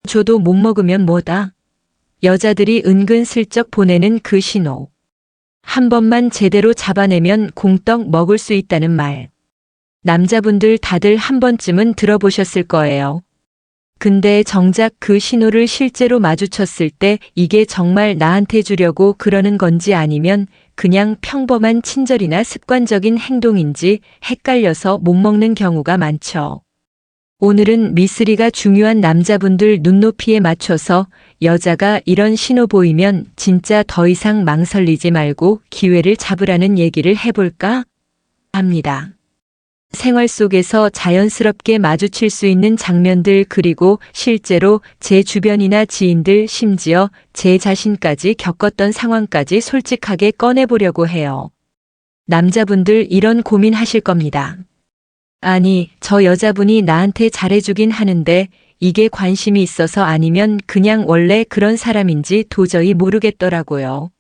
줘도 못 먹으면 뭐다. 여자들이 은근슬쩍 보내는 그 신호. 한 번만 제대로 잡아내면 공떡 먹을 수 있다는 말. 남자분들 다들 한 번쯤은 들어보셨을 거예요. 근데 정작 그 신호를 실제로 마주쳤을 때 이게 정말 나한테 주려고 그러는 건지 아니면 그냥 평범한 친절이나 습관적인 행동인지 헷갈려서 못 먹는 경우가 많죠. 오늘은 미쓰리가 중요한 남자분들 눈높이에 맞춰서 여자가 이런 신호 보이면 진짜 더 이상 망설이지 말고 기회를 잡으라는 얘기를 해볼까 합니다. 생활 속에서 자연스럽게 마주칠 수 있는 장면들 그리고 실제로 제 주변이나 지인들 심지어 제 자신까지 겪었던 상황까지 솔직하게 꺼내보려고 해요. 남자분들 이런 고민하실 겁니다. 아니, 저 여자분이 나한테 잘해주긴 하는데 이게 관심이 있어서 아니면 그냥 원래 그런 사람인지 도저히 모르겠더라고요.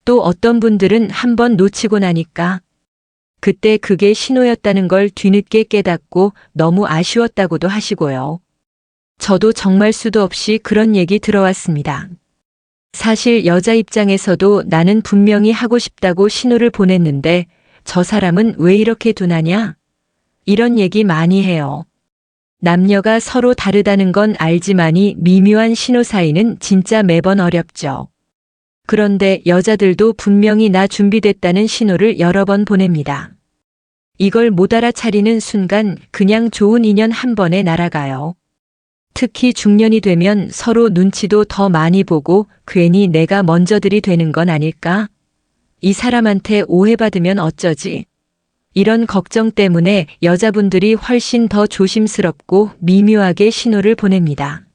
또 어떤 분들은 한번 놓치고 나니까 그때 그게 신호였다는 걸 뒤늦게 깨닫고 너무 아쉬웠다고도 하시고요. 저도 정말 수도 없이 그런 얘기 들어왔습니다. 사실 여자 입장에서도 나는 분명히 하고 싶다고 신호를 보냈는데 저 사람은 왜 이렇게 둔하냐? 이런 얘기 많이 해요. 남녀가 서로 다르다는 건 알지만이 미묘한 신호 사이는 진짜 매번 어렵죠. 그런데 여자들도 분명히 나 준비됐다는 신호를 여러 번 보냅니다. 이걸 못 알아차리는 순간 그냥 좋은 인연 한 번에 날아가요. 특히 중년이 되면 서로 눈치도 더 많이 보고 괜히 내가 먼저들이 되는 건 아닐까? 이 사람한테 오해받으면 어쩌지? 이런 걱정 때문에 여자분들이 훨씬 더 조심스럽고 미묘하게 신호를 보냅니다.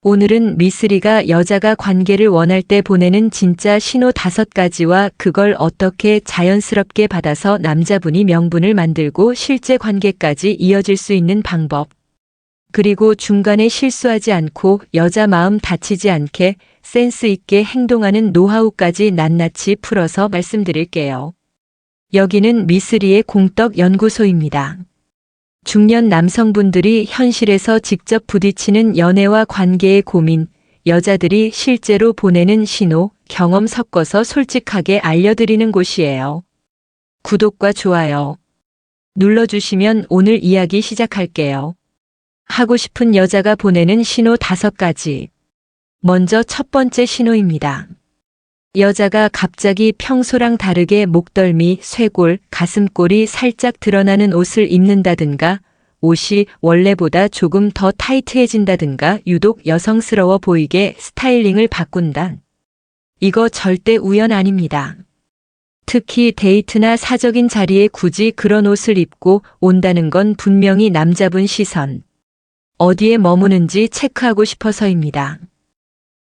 오늘은 미쓰리가 여자가 관계를 원할 때 보내는 진짜 신호 5가지와 그걸 어떻게 자연스럽게 받아서 남자분이 명분을 만들고 실제 관계까지 이어질 수 있는 방법. 그리고 중간에 실수하지 않고 여자 마음 다치지 않게 센스 있게 행동하는 노하우까지 낱낱이 풀어서 말씀드릴게요. 여기는 미쓰리의 공떡 연구소입니다. 중년 남성분들이 현실에서 직접 부딪히는 연애와 관계의 고민, 여자들이 실제로 보내는 신호, 경험 섞어서 솔직하게 알려드리는 곳이에요. 구독과 좋아요 눌러주시면 오늘 이야기 시작할게요. 하고 싶은 여자가 보내는 신호 5가지. 먼저 첫 번째 신호입니다. 여자가 갑자기 평소랑 다르게 목덜미, 쇄골, 가슴골이 살짝 드러나는 옷을 입는다든가, 옷이 원래보다 조금 더 타이트해진다든가 유독 여성스러워 보이게 스타일링을 바꾼다. 이거 절대 우연 아닙니다. 특히 데이트나 사적인 자리에 굳이 그런 옷을 입고 온다는 건 분명히 남자분 시선. 어디에 머무는지 체크하고 싶어서입니다.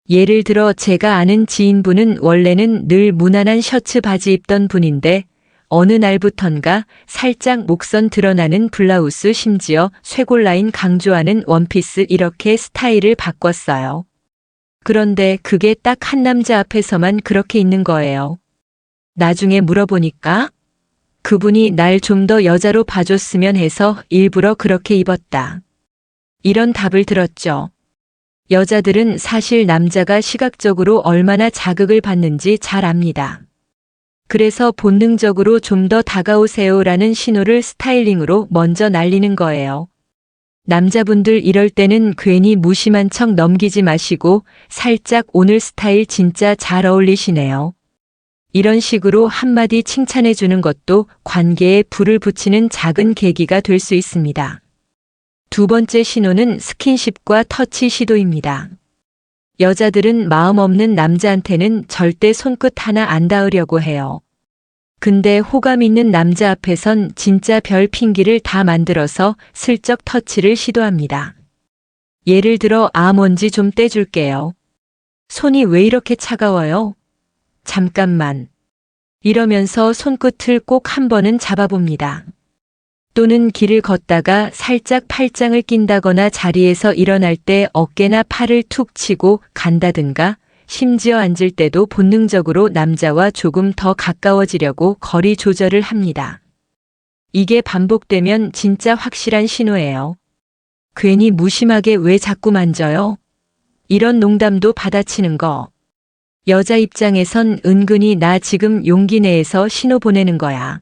예를 들어 제가 아는 지인분은 원래는 늘 무난한 셔츠 바지 입던 분인데 어느 날부턴가 살짝 목선 드러나는 블라우스 심지어 쇄골 라인 강조하는 원피스 이렇게 스타일을 바꿨어요. 그런데 그게 딱 한 남자 앞에서만 그렇게 있는 거예요. 나중에 물어보니까 그분이 날 좀 더 여자로 봐줬으면 해서 일부러 그렇게 입었다. 이런 답을 들었죠. 여자들은 사실 남자가 시각적으로 얼마나 자극을 받는지 잘 압니다. 그래서 본능적으로 좀 더 다가오세요라는 신호를 스타일링으로 먼저 날리는 거예요. 남자분들 이럴 때는 괜히 무심한 척 넘기지 마시고 살짝 오늘 스타일 진짜 잘 어울리시네요. 이런 식으로 한마디 칭찬해 주는 것도 관계에 불을 붙이는 작은 계기가 될 수 있습니다. 두 번째 신호는 스킨십과 터치 시도입니다. 여자들은 마음 없는 남자한테는 절대 손끝 하나 안 닿으려고 해요. 근데 호감 있는 남자 앞에선 진짜 별 핑기를 다 만들어서 슬쩍 터치를 시도합니다. 예를 들어 먼지 좀 떼줄게요. 손이 왜 이렇게 차가워요? 잠깐만. 이러면서 손끝을 꼭 한 번은 잡아봅니다. 또는 길을 걷다가 살짝 팔짱을 낀다거나 자리에서 일어날 때 어깨나 팔을 툭 치고 간다든가 심지어 앉을 때도 본능적으로 남자와 조금 더 가까워지려고 거리 조절을 합니다. 이게 반복되면 진짜 확실한 신호예요. 괜히 무심하게 왜 자꾸 만져요? 이런 농담도 받아치는 거. 여자 입장에선 은근히 나 지금 용기 내에서 신호 보내는 거야.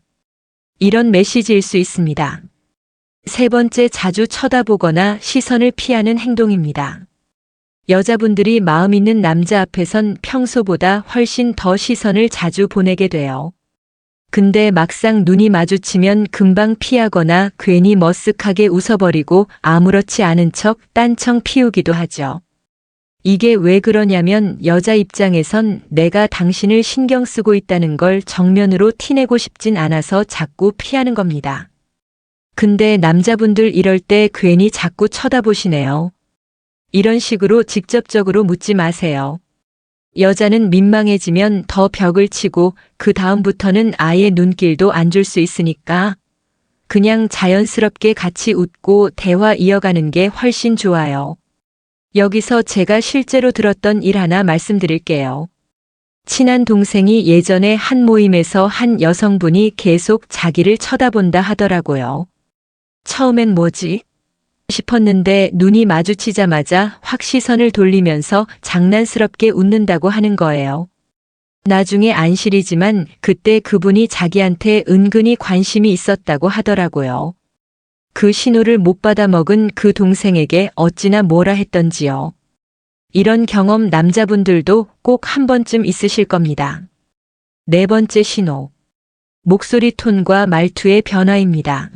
이런 메시지일 수 있습니다. 세 번째, 자주 쳐다보거나 시선을 피하는 행동입니다. 여자분들이 마음 있는 남자 앞에선 평소보다 훨씬 더 시선을 자주 보내게 돼요. 근데 막상 눈이 마주치면 금방 피하거나 괜히 머쓱하게 웃어버리고 아무렇지 않은 척 딴청 피우기도 하죠. 이게 왜 그러냐면 여자 입장에선 내가 당신을 신경 쓰고 있다는 걸 정면으로 티내고 싶진 않아서 자꾸 피하는 겁니다. 근데 남자분들 이럴 때 괜히 자꾸 쳐다보시네요. 이런 식으로 직접적으로 묻지 마세요. 여자는 민망해지면 더 벽을 치고 그 다음부터는 아예 눈길도 안 줄 수 있으니까 그냥 자연스럽게 같이 웃고 대화 이어가는 게 훨씬 좋아요. 여기서 제가 실제로 들었던 일 하나 말씀드릴게요. 친한 동생이 예전에 한 모임에서 한 여성분이 계속 자기를 쳐다본다 하더라고요. 처음엔 뭐지? 싶었는데 눈이 마주치자마자 확 시선을 돌리면서 장난스럽게 웃는다고 하는 거예요. 나중에 안실이지만 그때 그분이 자기한테 은근히 관심이 있었다고 하더라고요. 그 신호를 못 받아먹은 그 동생에게 어찌나 뭐라 했던지요. 이런 경험 남자분들도 꼭 한 번쯤 있으실 겁니다. 네 번째 신호. 목소리 톤과 말투의 변화입니다.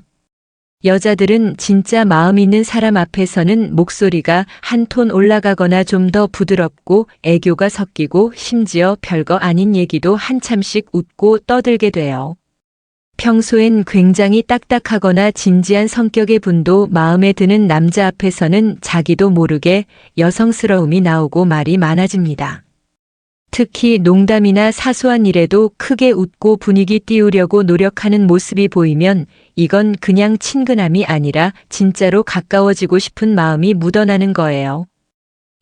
여자들은 진짜 마음 있는 사람 앞에서는 목소리가 한 톤 올라가거나 좀 더 부드럽고 애교가 섞이고 심지어 별거 아닌 얘기도 한참씩 웃고 떠들게 돼요. 평소엔 굉장히 딱딱하거나 진지한 성격의 분도 마음에 드는 남자 앞에서는 자기도 모르게 여성스러움이 나오고 말이 많아집니다. 특히 농담이나 사소한 일에도 크게 웃고 분위기 띄우려고 노력하는 모습이 보이면 이건 그냥 친근함이 아니라 진짜로 가까워지고 싶은 마음이 묻어나는 거예요.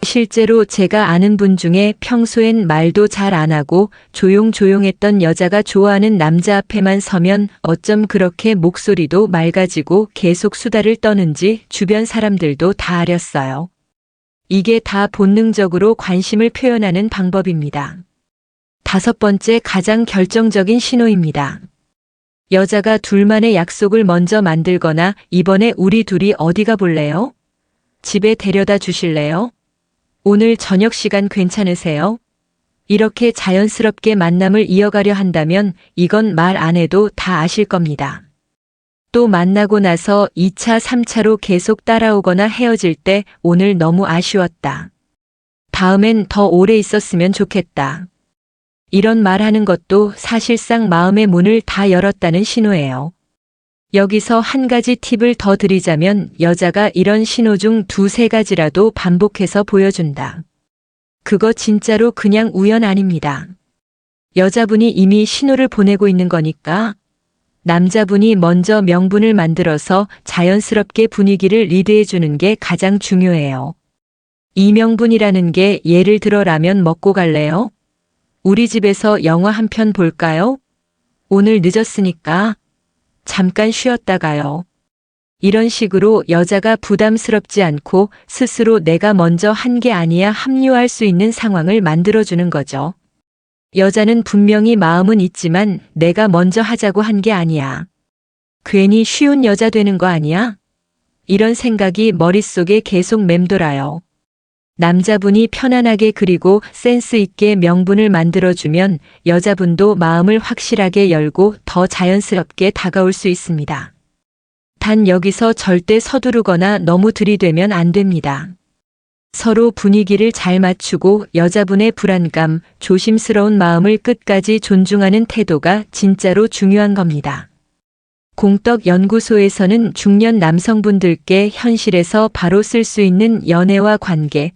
실제로 제가 아는 분 중에 평소엔 말도 잘 안 하고 조용조용했던 여자가 좋아하는 남자 앞에만 서면 어쩜 그렇게 목소리도 맑아지고 계속 수다를 떠는지 주변 사람들도 다 아렸어요. 이게 다 본능적으로 관심을 표현하는 방법입니다. 다섯 번째, 가장 결정적인 신호입니다. 여자가 둘만의 약속을 먼저 만들거나 이번에 우리 둘이 어디 가볼래요? 집에 데려다 주실래요? 오늘 저녁 시간 괜찮으세요? 이렇게 자연스럽게 만남을 이어가려 한다면 이건 말 안 해도 다 아실 겁니다. 또 만나고 나서 2차, 3차로 계속 따라오거나 헤어질 때 오늘 너무 아쉬웠다. 다음엔 더 오래 있었으면 좋겠다. 이런 말하는 것도 사실상 마음의 문을 다 열었다는 신호예요. 여기서 한 가지 팁을 더 드리자면 여자가 이런 신호 중 두세 가지라도 반복해서 보여준다. 그거 진짜로 그냥 우연 아닙니다. 여자분이 이미 신호를 보내고 있는 거니까 남자분이 먼저 명분을 만들어서 자연스럽게 분위기를 리드해 주는 게 가장 중요해요. 이 명분이라는 게 예를 들어 라면 먹고 갈래요? 우리 집에서 영화 한 편 볼까요? 오늘 늦었으니까 잠깐 쉬었다 가요. 이런 식으로 여자가 부담스럽지 않고 스스로 내가 먼저 한 게 아니야 합류할 수 있는 상황을 만들어주는 거죠. 여자는 분명히 마음은 있지만 내가 먼저 하자고 한 게 아니야. 괜히 쉬운 여자 되는 거 아니야? 이런 생각이 머릿속에 계속 맴돌아요. 남자분이 편안하게 그리고 센스 있게 명분을 만들어주면 여자분도 마음을 확실하게 열고 더 자연스럽게 다가올 수 있습니다. 단 여기서 절대 서두르거나 너무 들이대면 안 됩니다. 서로 분위기를 잘 맞추고 여자분의 불안감, 조심스러운 마음을 끝까지 존중하는 태도가 진짜로 중요한 겁니다. 공덕연구소에서는 중년 남성분들께 현실에서 바로 쓸 수 있는 연애와 관계,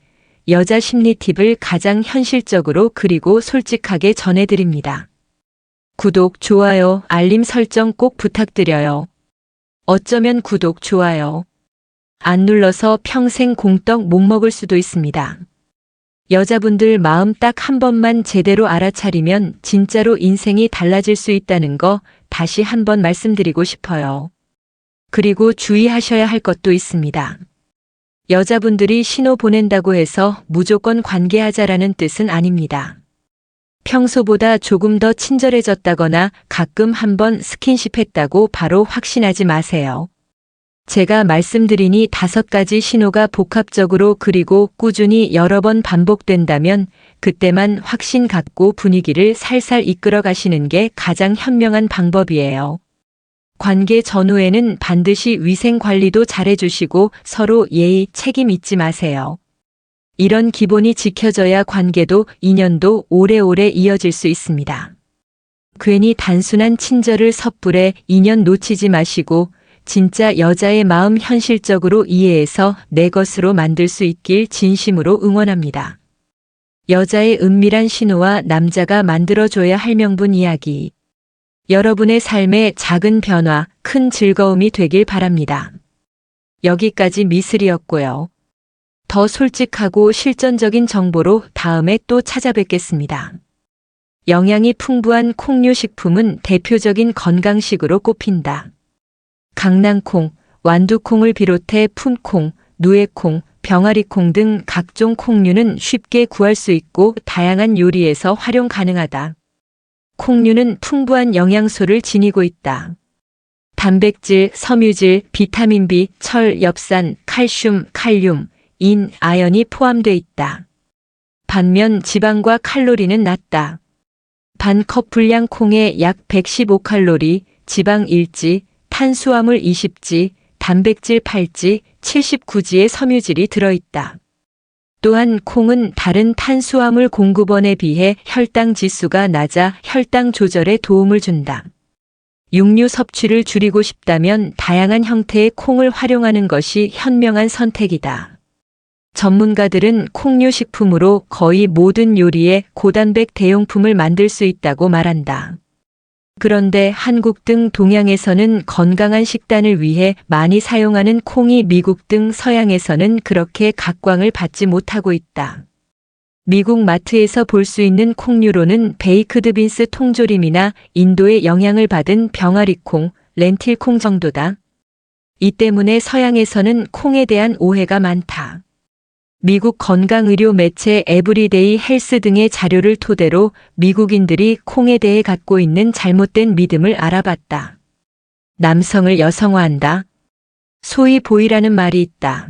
여자 심리 팁을 가장 현실적으로 그리고 솔직하게 전해드립니다. 구독, 좋아요, 알림 설정 꼭 부탁드려요. 어쩌면 구독, 좋아요 안 눌러서 평생 공떡 못 먹을 수도 있습니다. 여자분들 마음 딱 한 번만 제대로 알아차리면 진짜로 인생이 달라질 수 있다는 거 다시 한번 말씀드리고 싶어요. 그리고 주의하셔야 할 것도 있습니다. 여자분들이 신호 보낸다고 해서 무조건 관계하자라는 뜻은 아닙니다. 평소보다 조금 더 친절해졌다거나 가끔 한번 스킨십 했다고 바로 확신하지 마세요. 제가 말씀드리니 5가지 신호가 복합적으로 그리고 꾸준히 여러 번 반복된다면 그때만 확신 갖고 분위기를 살살 이끌어 가시는 게 가장 현명한 방법이에요. 관계 전후에는 반드시 위생 관리도 잘해주시고 서로 예의, 책임 잊지 마세요. 이런 기본이 지켜져야 관계도 인연도 오래오래 이어질 수 있습니다. 괜히 단순한 친절을 섣불에 인연 놓치지 마시고 진짜 여자의 마음 현실적으로 이해해서 내 것으로 만들 수 있길 진심으로 응원합니다. 여자의 은밀한 신호와 남자가 만들어줘야 할 명분 이야기. 여러분의 삶에 작은 변화, 큰 즐거움이 되길 바랍니다. 여기까지 미술이었고요. 더 솔직하고 실전적인 정보로 다음에 또 찾아뵙겠습니다. 영양이 풍부한 콩류 식품은 대표적인 건강식으로 꼽힌다. 강낭콩, 완두콩을 비롯해 푼콩, 누에콩, 병아리콩 등 각종 콩류는 쉽게 구할 수 있고 다양한 요리에서 활용 가능하다. 콩류는 풍부한 영양소를 지니고 있다. 단백질, 섬유질, 비타민 B, 철, 엽산, 칼슘, 칼륨, 인, 아연이 포함돼 있다. 반면 지방과 칼로리는 낮다. 반 컵 분량 콩에 약 115칼로리, 지방 1지, 탄수화물 20지, 단백질 8지, 79지의 섬유질이 들어있다. 또한 콩은 다른 탄수화물 공급원에 비해 혈당 지수가 낮아 혈당 조절에 도움을 준다. 육류 섭취를 줄이고 싶다면 다양한 형태의 콩을 활용하는 것이 현명한 선택이다. 전문가들은 콩류 식품으로 거의 모든 요리에 고단백 대용품을 만들 수 있다고 말한다. 그런데 한국 등 동양에서는 건강한 식단을 위해 많이 사용하는 콩이 미국 등 서양에서는 그렇게 각광을 받지 못하고 있다. 미국 마트에서 볼 수 있는 콩류로는 베이크드 빈스 통조림이나 인도의 영향을 받은 병아리콩, 렌틸콩 정도다. 이 때문에 서양에서는 콩에 대한 오해가 많다. 미국 건강의료 매체 에브리데이 헬스 등의 자료를 토대로 미국인들이 콩에 대해 갖고 있는 잘못된 믿음을 알아봤다. 남성을 여성화한다. 소위 보이라는 말이 있다.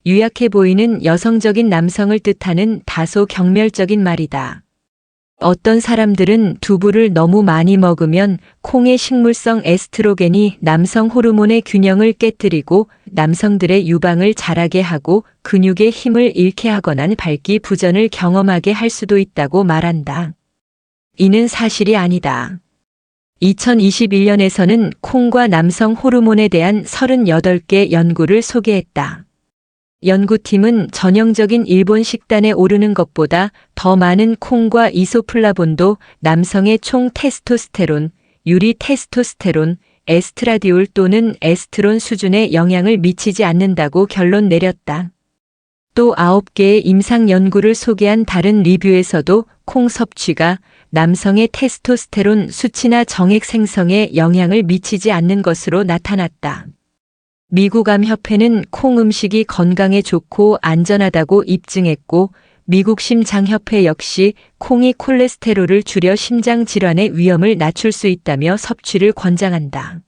유약해 보이는 여성적인 남성을 뜻하는 다소 경멸적인 말이다. 어떤 사람들은 두부를 너무 많이 먹으면 콩의 식물성 에스트로겐이 남성 호르몬의 균형을 깨뜨리고 남성들의 유방을 자라게 하고 근육의 힘을 잃게 하거나 발기부전을 경험하게 할 수도 있다고 말한다. 이는 사실이 아니다. 2021년에서는 콩과 남성 호르몬에 대한 38개 연구를 소개했다. 연구팀은 전형적인 일본 식단에 오르는 것보다 더 많은 콩과 이소플라본도 남성의 총 테스토스테론, 유리 테스토스테론, 에스트라디올 또는 에스트론 수준에 영향을 미치지 않는다고 결론 내렸다. 또 9개의 임상 연구를 소개한 다른 리뷰에서도 콩 섭취가 남성의 테스토스테론 수치나 정액 생성에 영향을 미치지 않는 것으로 나타났다. 미국 암협회는 콩 음식이 건강에 좋고 안전하다고 입증했고 미국 심장협회 역시 콩이 콜레스테롤을 줄여 심장질환의 위험을 낮출 수 있다며 섭취를 권장한다.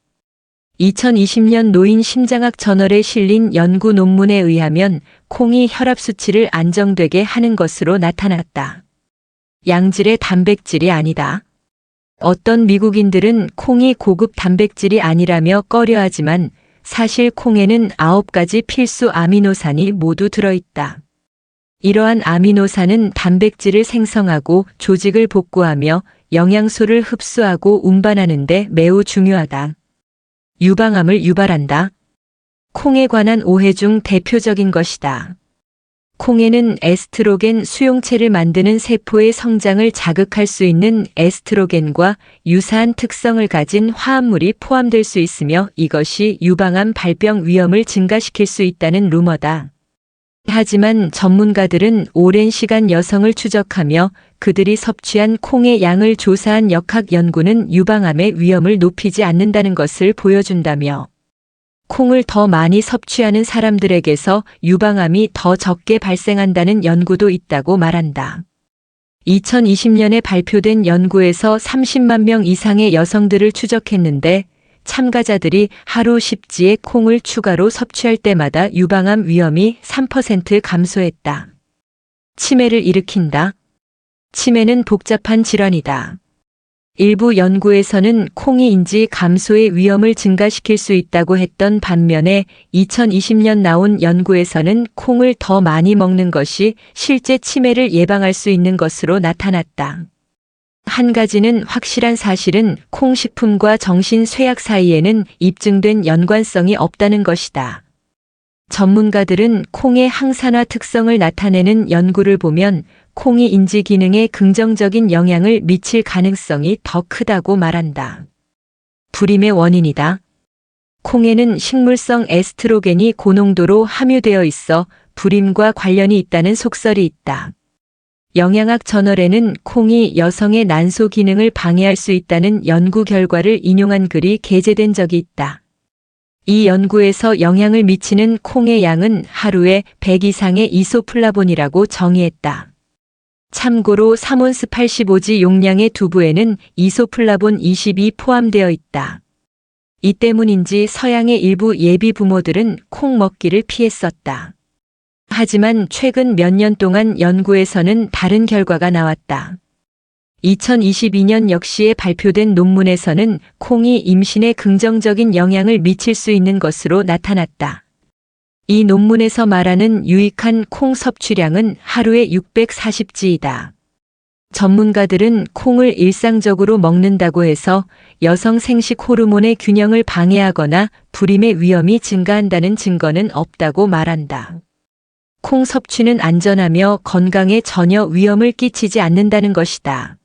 2020년 노인 심장학 저널에 실린 연구 논문에 의하면 콩이 혈압 수치를 안정되게 하는 것으로 나타났다. 양질의 단백질이 아니다. 어떤 미국인들은 콩이 고급 단백질이 아니라며 꺼려하지만 사실 콩에는 9가지 필수 아미노산이 모두 들어있다. 이러한 아미노산은 단백질을 생성하고 조직을 복구하며 영양소를 흡수하고 운반하는 데 매우 중요하다. 유방암을 유발한다. 콩에 관한 오해 중 대표적인 것이다. 콩에는 에스트로겐 수용체를 만드는 세포의 성장을 자극할 수 있는 에스트로겐과 유사한 특성을 가진 화합물이 포함될 수 있으며 이것이 유방암 발병 위험을 증가시킬 수 있다는 루머다. 하지만 전문가들은 오랜 시간 여성을 추적하며 그들이 섭취한 콩의 양을 조사한 역학 연구는 유방암의 위험을 높이지 않는다는 것을 보여준다며 콩을 더 많이 섭취하는 사람들에게서 유방암이 더 적게 발생한다는 연구도 있다고 말한다. 2020년에 발표된 연구에서 30만 명 이상의 여성들을 추적했는데 참가자들이 하루 10지의 콩을 추가로 섭취할 때마다 유방암 위험이 3% 감소했다. 치매를 일으킨다. 치매는 복잡한 질환이다. 일부 연구에서는 콩이 인지 감소의 위험을 증가시킬 수 있다고 했던 반면에 2020년 나온 연구에서는 콩을 더 많이 먹는 것이 실제 치매를 예방할 수 있는 것으로 나타났다. 한 가지는 확실한 사실은 콩 식품과 정신 쇠약 사이에는 입증된 연관성이 없다는 것이다. 전문가들은 콩의 항산화 특성을 나타내는 연구를 보면 콩이 인지 기능에 긍정적인 영향을 미칠 가능성이 더 크다고 말한다. 불임의 원인이다. 콩에는 식물성 에스트로겐이 고농도로 함유되어 있어 불임과 관련이 있다는 속설이 있다. 영양학 저널에는 콩이 여성의 난소 기능을 방해할 수 있다는 연구 결과를 인용한 글이 게재된 적이 있다. 이 연구에서 영향을 미치는 콩의 양은 하루에 100 이상의 이소플라본이라고 정의했다. 참고로 3온스 85지 용량의 두부에는 이소플라본 20이 포함되어 있다. 이 때문인지 서양의 일부 예비 부모들은 콩 먹기를 피했었다. 하지만 최근 몇 년 동안 연구에서는 다른 결과가 나왔다. 2022년 역시에 발표된 논문에서는 콩이 임신에 긍정적인 영향을 미칠 수 있는 것으로 나타났다. 이 논문에서 말하는 유익한 콩 섭취량은 하루에 640지이다. 전문가들은 콩을 일상적으로 먹는다고 해서 여성 생식 호르몬의 균형을 방해하거나 불임의 위험이 증가한다는 증거는 없다고 말한다. 콩 섭취는 안전하며 건강에 전혀 위험을 끼치지 않는다는 것이다.